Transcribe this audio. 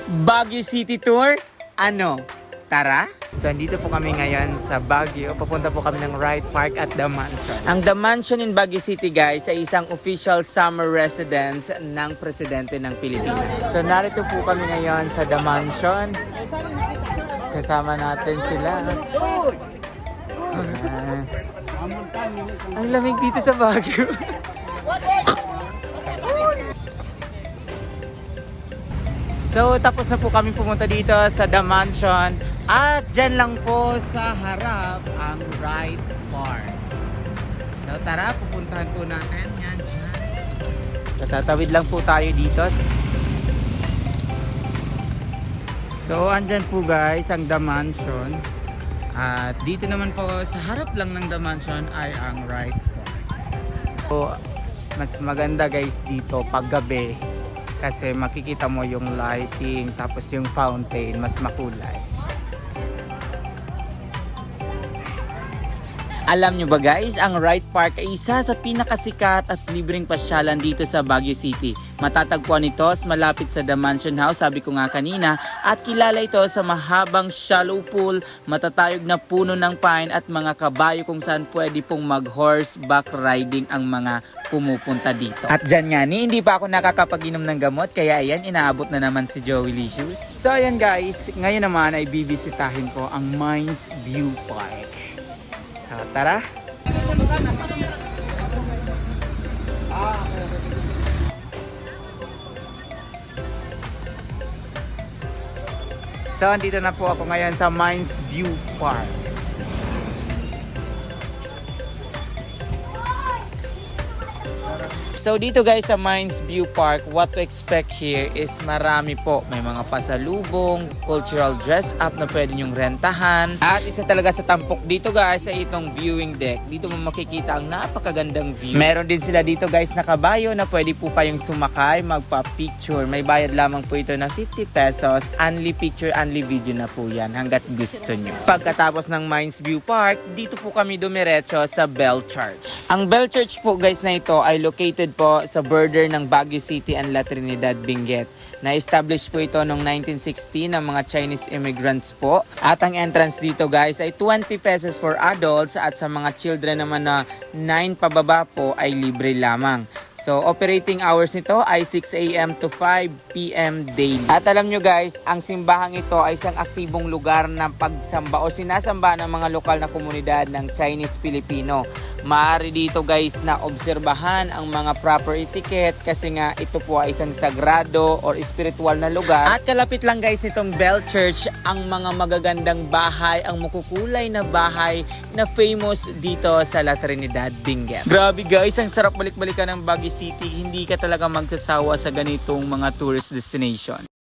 Baguio City Tour? Ano? Tara? So, andito po kami ngayon sa Baguio. Papunta po kami ng Wright Park at The Mansion. Ang The Mansion in Baguio City, guys, ay isang official summer residence ng Presidente ng Pilipinas. So, narito po kami ngayon sa The Mansion. Kasama natin sila. Ang lamig dito sa Baguio. So, tapos na po kami pumunta dito sa The Mansion. At dyan lang po sa harap ang Wright Park. So, tara, pupuntahan po natin. Yan, dyan. So, tatawid lang po tayo dito. So, andyan po guys ang The Mansion. At dito naman po sa harap lang ng The Mansion ay ang Wright Park. So, mas maganda guys dito pag gabi. Kasi makikita mo yung lighting, tapos yung fountain, mas makulay. Alam nyo ba guys, ang Wright Park ay isa sa pinakasikat at libreng pasyalan dito sa Baguio City. Matatagpuan ito malapit sa The Mansion House, sabi ko nga kanina, at kilala ito sa mahabang shallow pool, matatayog na puno ng pine at mga kabayo kung saan pwede pong mag-horseback riding ang mga pumupunta dito. At dyan nga ni, hindi pa ako nakakapag-inom ng gamot, kaya ayan, inaabot na naman si Joey Licious. So ayan guys, ngayon naman ay bibisitahin ko ang Mines View Park. So, tara! So, andito na po ako ngayon sa Mines View Park. So dito guys sa Mines View Park, what to expect here is marami po. May mga pasalubong, cultural dress up na pwede nyong rentahan. At isa talaga sa tampok dito guys ay itong viewing deck. Dito mo makikita ang napakagandang view. Meron din sila dito guys na kabayo na pwede po kayong sumakay, magpa-picture. May bayad lamang po ito na 50 pesos. Only picture, only video na po yan hanggat gusto nyo. Pagkatapos ng Mines View Park, dito po kami dumiretso sa Bell Church. Ang Bell Church po guys na ito ay located po sa border ng Baguio City and La Trinidad, Benguet. Na-establish po ito noong 1960 ng mga Chinese immigrants po. At ang entrance dito guys ay 20 pesos for adults at sa mga children naman na 9 pababa po ay libre lamang. So, operating hours nito ay 6 a.m. to 5 p.m. daily. At alam nyo guys, ang simbahang ito ay isang aktibong lugar ng pagsamba o sinasamba ng mga lokal na komunidad ng Chinese-Filipino. Maaari dito guys na obserbahan ang mga proper etiquette kasi nga ito po ay isang sagrado or spiritual na lugar. At kalapit lang guys nitong Bell Church ang mga magagandang bahay, ang makukulay na bahay na famous dito sa La Trinidad, Benguet. Grabe guys, ang sarap balik-balikan ng Baguio City. Hindi ka talaga magsasawa sa ganitong mga tourist destination.